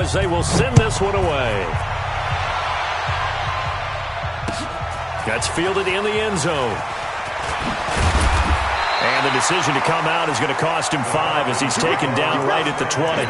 as they will send this one away. That's fielded in the end zone. And the decision to come out is going to cost him 5 as he's taken down right at the 20.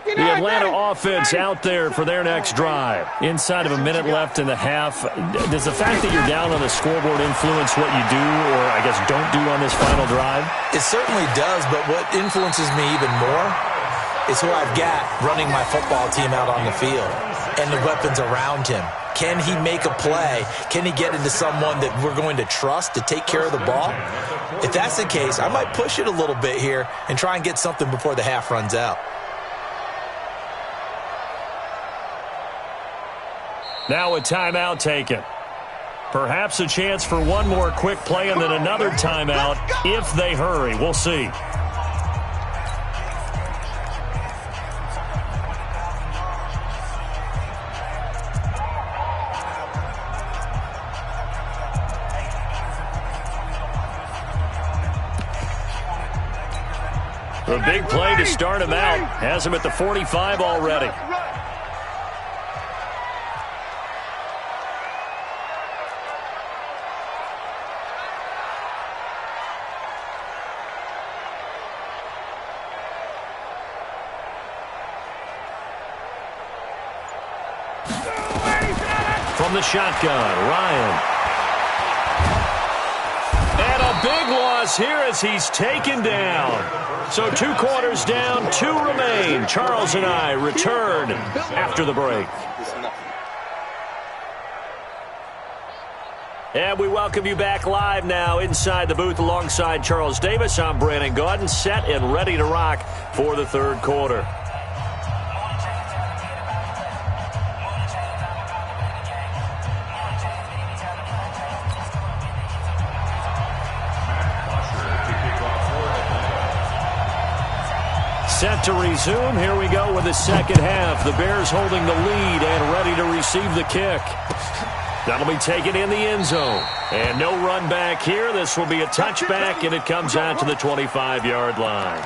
The Atlanta offense out there for their next drive. Inside of a minute left in the half. Does the fact that you're down on the scoreboard influence what you do, or I guess don't do on this final drive? It certainly does, but what influences me even more is who I've got running my football team out on the field and the weapons around him. Can he make a play? Can he get into someone that we're going to trust to take care of the ball? If that's the case, I might push it a little bit here and try and get something before the half runs out. Now a timeout taken. Perhaps a chance for one more quick play and then another timeout if they hurry. We'll see. The big play to start him out has him at the 45 already. From the shotgun, Ryan. And a big loss here as he's taken down. So 2 quarters down, 2 remain. Charles and I return after the break. And we welcome you back live now inside the booth alongside Charles Davis. I'm Brandon Gaudin, set and ready to rock for the third quarter. Set to resume. Here we go with the second half. The Bears holding the lead and ready to receive the kick. That'll be taken in the end zone. And no run back here. This will be a touchback, and it comes out to the 25-yard line.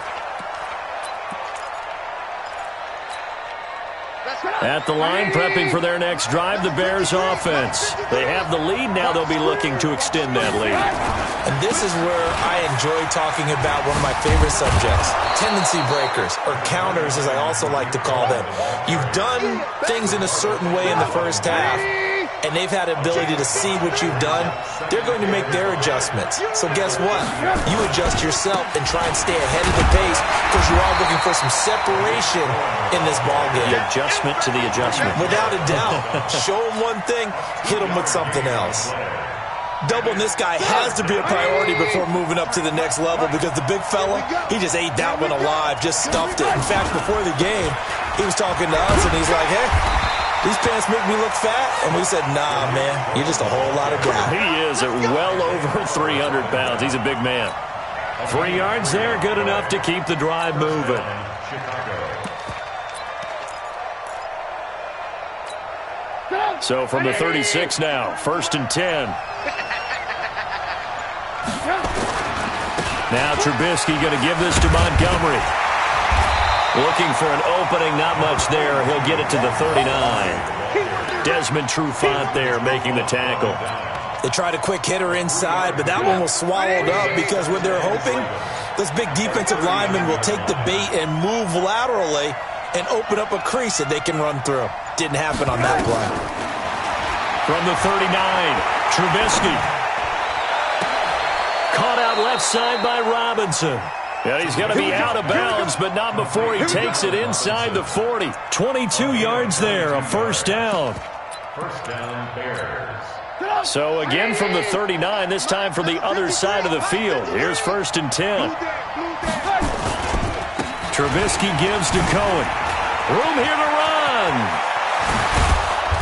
At the line, prepping for their next drive, the Bears offense. They have the lead. Now they'll be looking to extend that lead. And this is where I enjoy talking about one of my favorite subjects, tendency breakers, or counters as I also like to call them. You've done things in a certain way in the first half, and they've had the ability to see what you've done. They're going to make their adjustments. So guess what? You adjust yourself and try and stay ahead of the pace because you are looking for some separation in this ballgame. The adjustment to the adjustment. Without a doubt. Show them one thing, hit them with something else. Doubling this guy has to be a priority before moving up to the next level because the big fella, he just ate that one alive, just stuffed it. In fact, before the game, he was talking to us, and he's like, hey, these pants make me look fat? And we said, nah, man, you're just a whole lot of guy. He is at well over 300 pounds. He's a big man. 3 yards there, good enough to keep the drive moving. So from the 36 now, 1st and 10. Now Trubisky going to give this to Montgomery. Looking for an opening, not much there. He'll get it to the 39. Desmond Trufant there making the tackle. They tried a quick hitter inside, but that one was swallowed up because what they're hoping, those big defensive linemen will take the bait and move laterally and open up a crease that they can run through. Didn't happen on that play. From the 39, Trubisky. Caught out left side by Robinson. And he's going to be out of bounds, but not before he takes it inside the 40. 22 yards there, a first down. First down, Bears. So again from the 39, this time from the other side of the field. Here's 1st and 10. Trubisky gives to Cohen. Room here to run.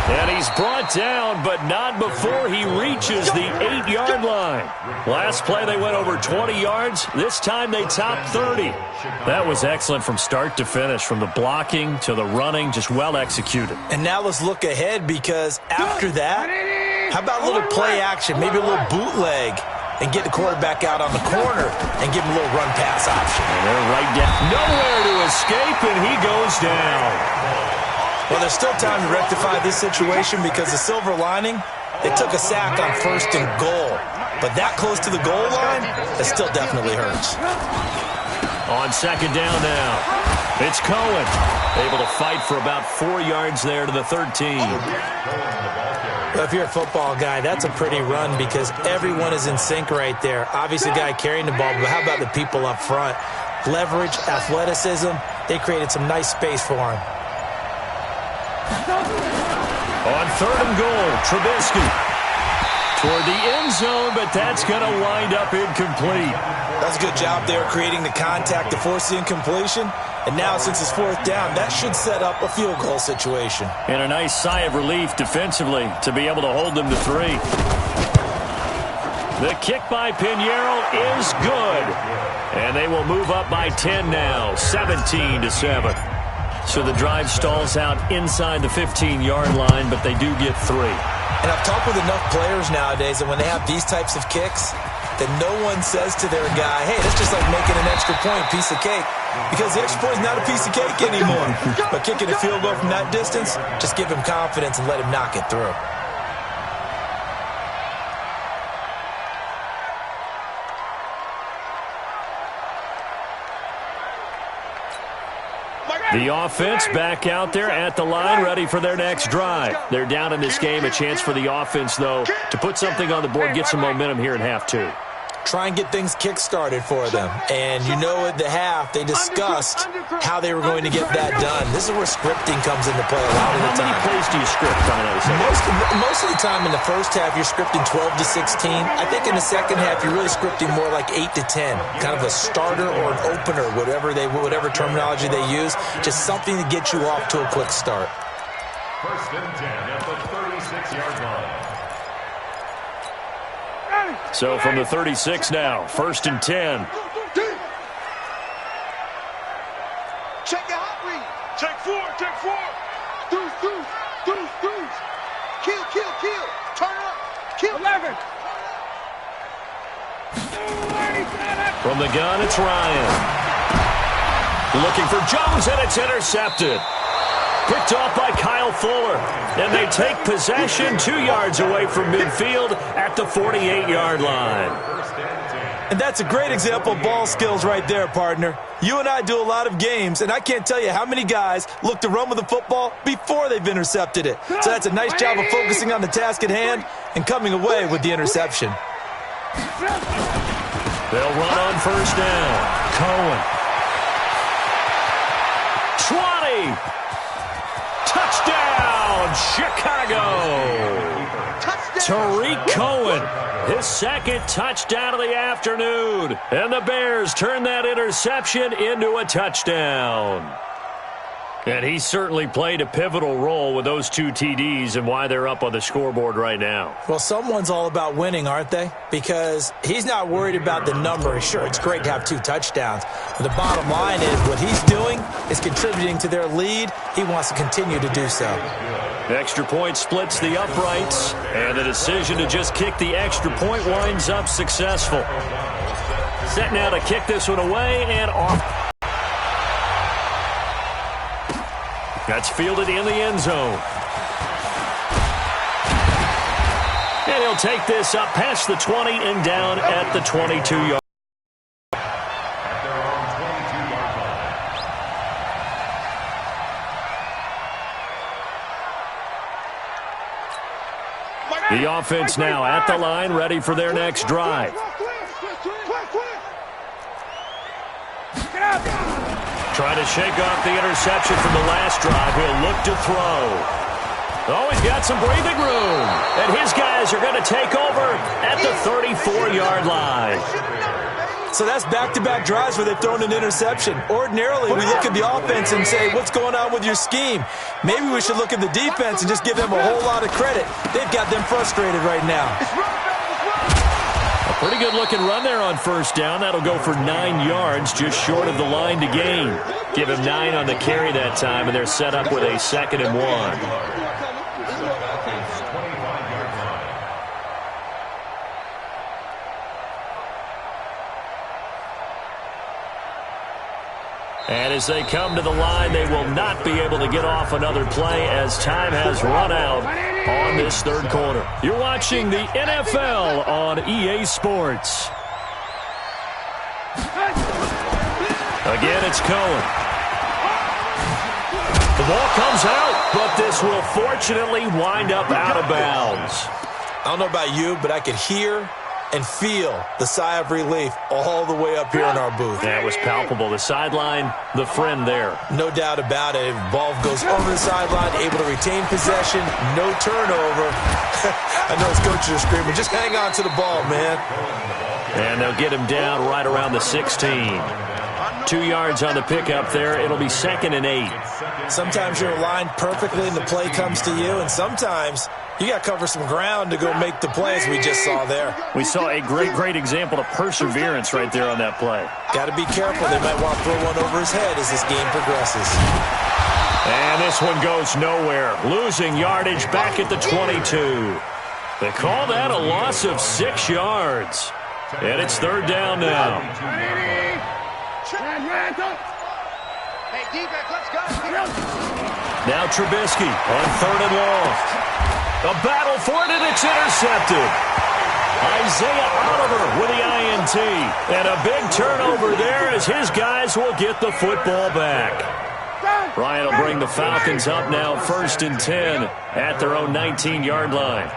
And he's brought down, but not before he reaches the 8-yard line. Last play, they went over 20 yards. This time, they topped 30. That was excellent from start to finish, from the blocking to the running, just well executed. And now let's look ahead, because after that, how about a little play action, maybe a little bootleg, and get the quarterback out on the corner and give him a little run-pass option. And they're right down. Nowhere to escape, and he goes down. Well, there's still time to rectify this situation, because the silver lining, they took a sack on 1st and goal. But that close to the goal line, that still definitely hurts. On 2nd down now, it's Cohen. Able to fight for about 4 yards there to the 13. Well, if you're a football guy, that's a pretty run, because everyone is in sync right there. Obviously, the guy carrying the ball, but how about the people up front? Leverage, athleticism, they created some nice space for him. On 3rd and goal, Trubisky toward the end zone, but that's going to wind up incomplete. That's a good job there creating the contact to force the incompletion. And now, since it's 4th down, that should set up a field goal situation. And a nice sigh of relief defensively to be able to hold them to 3. The kick by Pinheiro is good. And they will move up by 10 now, 17-7. So the drive stalls out inside the 15-yard line, but they do get 3. And I've talked with enough players nowadays that when they have these types of kicks, that no one says to their guy, hey, that's just like making an extra point, piece of cake. Because the extra point is not a piece of cake anymore. But kicking a field goal from that distance, just give him confidence and let him knock it through. The offense back out there at the line, ready for their next drive. They're down in this game. A chance for the offense, though, to put something on the board, get some momentum here in half 2. Try and get things kick-started for them. And you know at the half, they discussed how they were going to get that done. This is where scripting comes into play a lot of the time. How many plays do you script coming out of the second? Most of the time in the first half, you're scripting 12 to 16. I think in the second half, you're really scripting more like 8 to 10. Kind of a starter or an opener, whatever terminology they use. Just something to get you off to a quick start. 1st and 10 at the 36-yard line. So from the 36 now, 1st and 10. Check your hot read. Check 4. Deuce. Kill. Turn up. Kill. 11. From the gun, it's Ryan. Looking for Jones, and it's intercepted. Picked off by Kyle Fuller. And they take possession 2 yards away from midfield at the 48-yard line. And that's a great example of ball skills right there, partner. You and I do a lot of games, and I can't tell you how many guys look to run with the football before they've intercepted it. So that's a nice job of focusing on the task at hand and coming away with the interception. They'll run on 1st down. Cohen. 20. Touchdown, Chicago! Tariq Cohen, his 2nd touchdown of the afternoon. And the Bears turn that interception into a touchdown. And he certainly played a pivotal role with those 2 TDs and why they're up on the scoreboard right now. Well, someone's all about winning, aren't they? Because he's not worried about the number. Sure, it's great to have 2 touchdowns. But the bottom line is what he's doing is contributing to their lead. He wants to continue to do so. Extra point splits the uprights, and the decision to just kick the extra point winds up successful. Set now to kick this one away and off. That's fielded in the end zone. And he'll take this up past the 20 and down at the 22-yard. The offense now at the line, ready for their next drive. Trying to shake off the interception from the last drive. He'll look to throw. Oh, he's got some breathing room. And his guys are going to take over at the 34-yard line. So that's back-to-back drives where they've thrown an interception. Ordinarily, we look at the offense and say, what's going on with your scheme? Maybe we should look at the defense and just give them a whole lot of credit. They've got them frustrated right now. A pretty good-looking run there on first down. That'll go for 9 yards, just short of the line to gain. Give him 9 on the carry that time, and they're set up with a 2nd and 1. And as they come to the line, they will not be able to get off another play as time has run out on this third quarter. You're watching the NFL on EA Sports. Again, it's Cohen. The ball comes out, but this will fortunately wind up out of bounds. I don't know about you, but I could hear and feel the sigh of relief all the way up here in our booth. That was palpable. The sideline, the friend there. No doubt about it. Ball goes over the sideline, able to retain possession, no turnover. I know his coaches are screaming, just hang on to the ball, man. And they'll get him down right around the 16. 2 yards on the pickup there. It'll be 2nd and 8. Sometimes you're aligned perfectly and the play comes to you, and sometimes you got to cover some ground to go make the play, as we just saw there. We saw a great example of perseverance right there on that play. Got to be careful. They might want to throw one over his head as this game progresses. And this one goes nowhere. Losing yardage back at the 22. They call that a loss of 6 yards. And it's 3rd down now. Hey, defense, let's go. Now Trubisky on 3rd and long. A battle for it, and it's intercepted. Isaiah Oliver with the INT. And a big turnover there as his guys will get the football back. Ryan will bring the Falcons up now 1st and 10 at their own 19-yard line.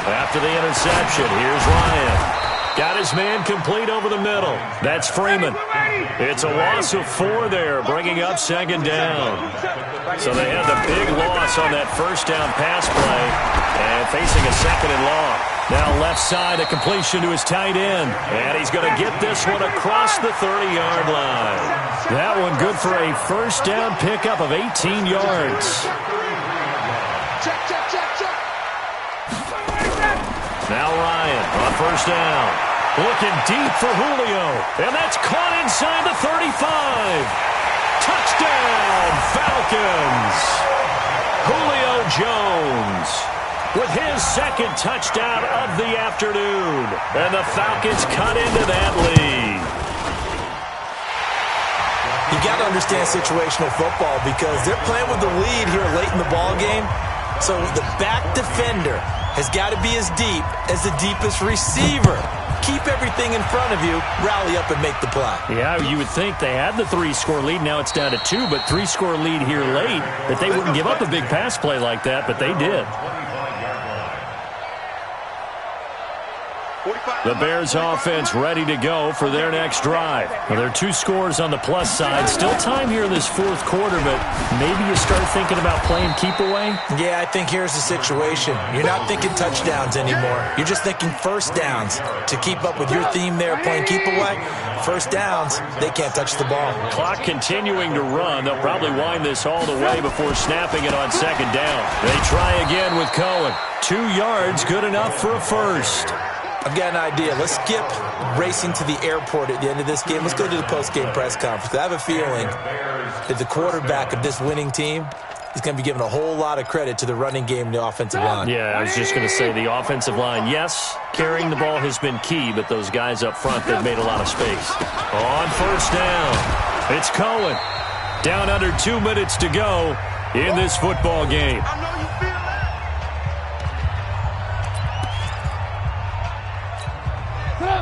After the interception, here's Ryan. Got his man complete over the middle. That's Freeman. It's a loss of 4 there, bringing up 2nd down. So they had the big loss on that first down pass play and facing a 2nd and long. Now left side, a completion to his tight end. And he's going to get this one across the 30-yard line. That one good for a first down pickup of 18 yards. Check. Now Ryan on first down. Looking deep for Julio. And that's caught inside the 35. Touchdown, Falcons. Julio Jones with his 2nd touchdown of the afternoon. And the Falcons cut into that lead. You got to understand situational football because they're playing with the lead here late in the ball game. So the back defender has got to be as deep as the deepest receiver. Keep everything in front of you, rally up and make the play. Yeah, you would think they had the 3-score lead. Now it's down to 2, but 3-score lead here late, that they wouldn't give up a big pass play like that, but they did. The Bears offense ready to go for their next drive. Well, there are 2 scores on the plus side. Still time here in this 4th quarter, but maybe you start thinking about playing keep away? Yeah, I think here's the situation. You're not thinking touchdowns anymore. You're just thinking first downs. To keep up with your theme there, playing keep away, first downs, they can't touch the ball. Clock continuing to run. They'll probably wind this all the way before snapping it on 2nd down. They try again with Cohen. 2 yards, good enough for a first. I've got an idea. Let's skip racing to the airport at the end of this game. Let's go to the post-game press conference. I have a feeling that the quarterback of this winning team is going to be giving a whole lot of credit to the running game and the offensive line. Yeah, I was just going to say the offensive line, yes, carrying the ball has been key, but those guys up front, they've made a lot of space. On first down, it's Cohen. Down under 2 minutes to go in this football game.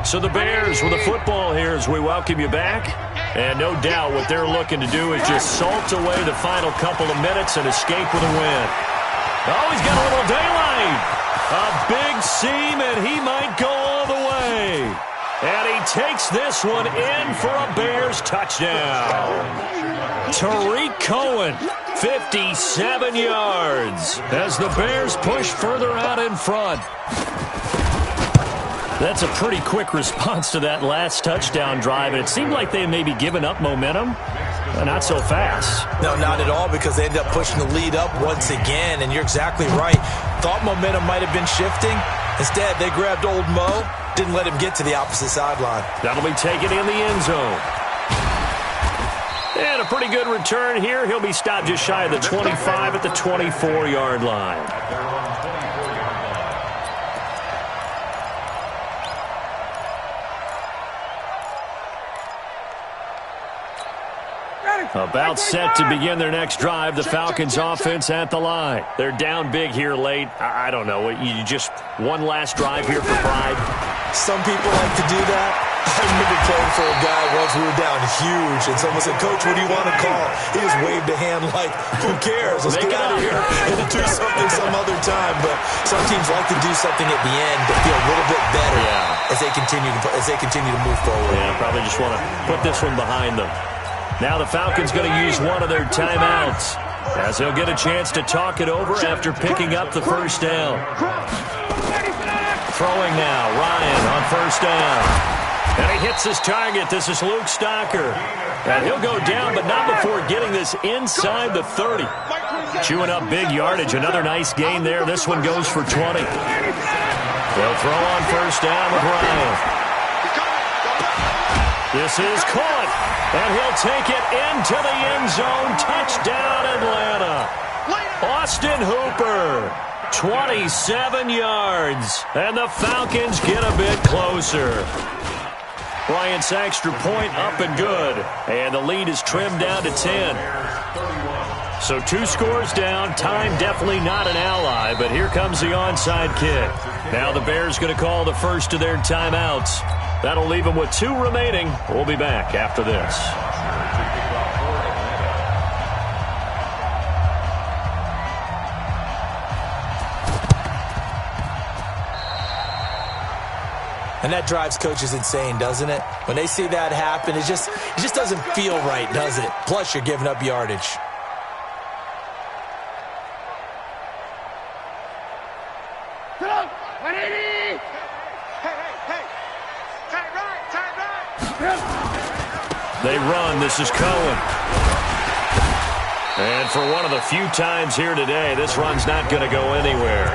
So the Bears with the football here as we welcome you back. And no doubt what they're looking to do is just salt away the final couple of minutes and escape with a win. Oh, he's got a little daylight. A big seam, and he might go all the way. And he takes this one in for a Bears touchdown. Tariq Cohen, 57 yards as the Bears push further out in front. That's a pretty quick response to that last touchdown drive, and it seemed like they may be giving up momentum. Not so fast. No, not at all, because they ended up pushing the lead up once again, and you're exactly right. Thought momentum might have been shifting. Instead, they grabbed old Mo, didn't let him get to the opposite sideline. That'll be taken in the end zone. And a pretty good return here. He'll be stopped just shy of the 25 at the 24-yard line. About set to begin their next drive. The Falcons offense at the line. They're down big here late. I don't know. You just one last drive here for pride. Some people like to do that. I remember playing for a guy once. We were down huge, and someone said, "Coach, what do you want to call?" He just waved a hand like, "Who cares? Let's get out of here and do something some other time." But some teams like to do something at the end to feel a little bit better as they continue to move forward. Yeah, probably just want to put this one behind them. Now the Falcons going to use one of their timeouts as they'll get a chance to talk it over after picking up the first down. Throwing now, Ryan on first down. And he hits his target. This is Luke Stocker. And he'll go down, but not before getting this inside the 30. Chewing up big yardage. Another nice gain there. This one goes for 20. They'll throw on first down with Ryan. This is caught. And he'll take it into the end zone. Touchdown, Atlanta. Austin Hooper, 27 yards. And the Falcons get a bit closer. Bryant's extra point up and good. And the lead is trimmed down to 10. So 2 scores down. Time definitely not an ally, but here comes the onside kick. Now the Bears going to call the first of their timeouts. That'll leave them with 2 remaining. We'll be back after this. And that drives coaches insane, doesn't it? When they see that happen, it just doesn't feel right, does it? Plus, you're giving up yardage. They run. This is Cohen. And for one of the few times here today, this run's not going to go anywhere.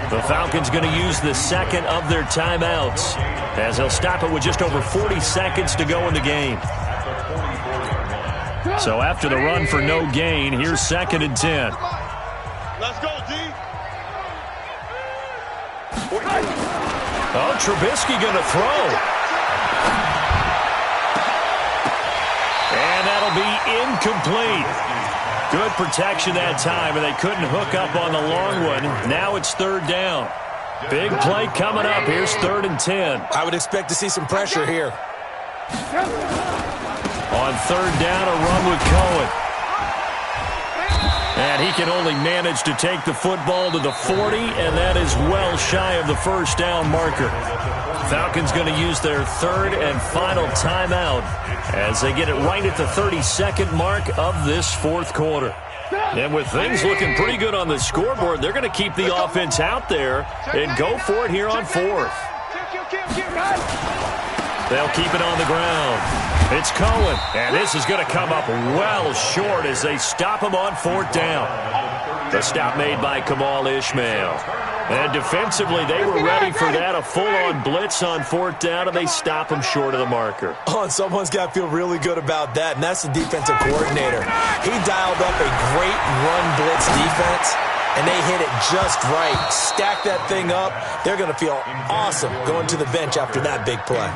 The Falcons going to use the second of their timeouts as they'll stop it with just over 40 seconds to go in the game. So after the run for no gain, here's 2nd and 10. Let's go, D. Oh, Trubisky going to throw. And that'll be incomplete. Good protection that time, and they couldn't hook up on the long one. Now it's 3rd down. Big play coming up. Here's 3rd and 10. I would expect to see some pressure here. On 3rd down, a run with Cohen. And he can only manage to take the football to the 40, and that is well shy of the first down marker. Falcons going to use their 3rd and final timeout as they get it right at the 32nd mark of this 4th quarter. And with things looking pretty good on the scoreboard, they're going to keep the offense out there and go for it here on 4th. They'll keep it on the ground. It's Cohen, and this is going to come up well short as they stop him on 4th down. The stop made by Kamal Ishmael. And defensively, they were ready for that, a full-on blitz on 4th down, and they stop him short of the marker. Oh, and someone's got to feel really good about that, and that's the defensive coordinator. He dialed up a great run blitz defense, and they hit it just right. Stack that thing up. They're going to feel awesome going to the bench after that big play.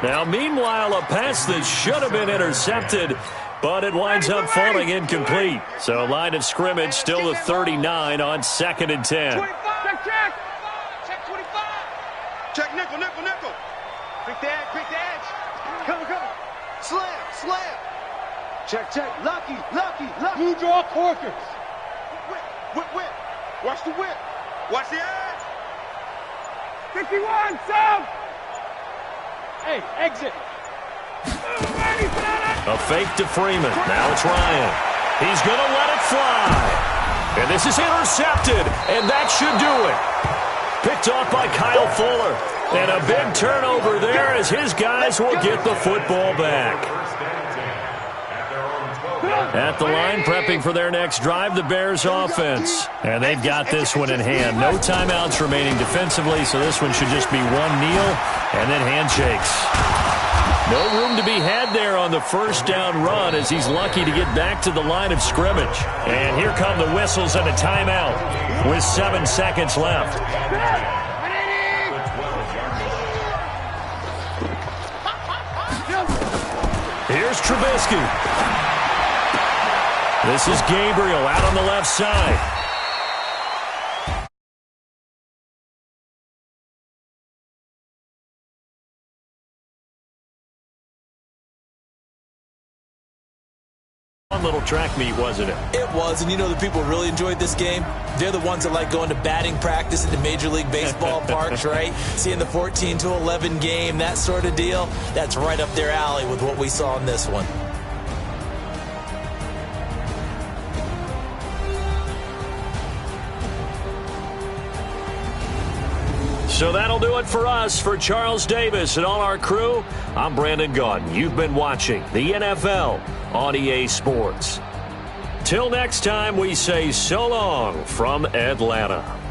Now, meanwhile, a pass that should have been intercepted, but it winds up falling incomplete. So line of scrimmage still the 39 on 2nd and 10. Check 25. Check nickel. Quick the edge. Come. Slam. Check. Lucky. Blue draw corkers. Whip. Watch the whip. Watch the edge. 51, Sam. Hey, exit. A fake to Freeman. Now it's Ryan. He's going to let it fly. And this is intercepted, and that should do it. Picked off by Kyle Fuller. And a big turnover there as his guys will get the football back. At the line, prepping for their next drive, the Bears offense. And they've got this one in hand. No timeouts remaining defensively, so this one should just be one kneel and then handshakes. No room to be had there on the first down run as he's lucky to get back to the line of scrimmage. And here come the whistles and a timeout with 7 seconds left. Here's Trubisky. This is Gabriel out on the left side. One little track meet, wasn't it? It was, and you know the people who really enjoyed this game? They're the ones that like going to batting practice at the Major League Baseball parks, right? Seeing the 14-11 game, that sort of deal. That's right up their alley with what we saw in this one. So that'll do it for us. For Charles Davis and all our crew, I'm Brandon Gaudin. You've been watching the NFL on EA Sports. Till next time, we say so long from Atlanta.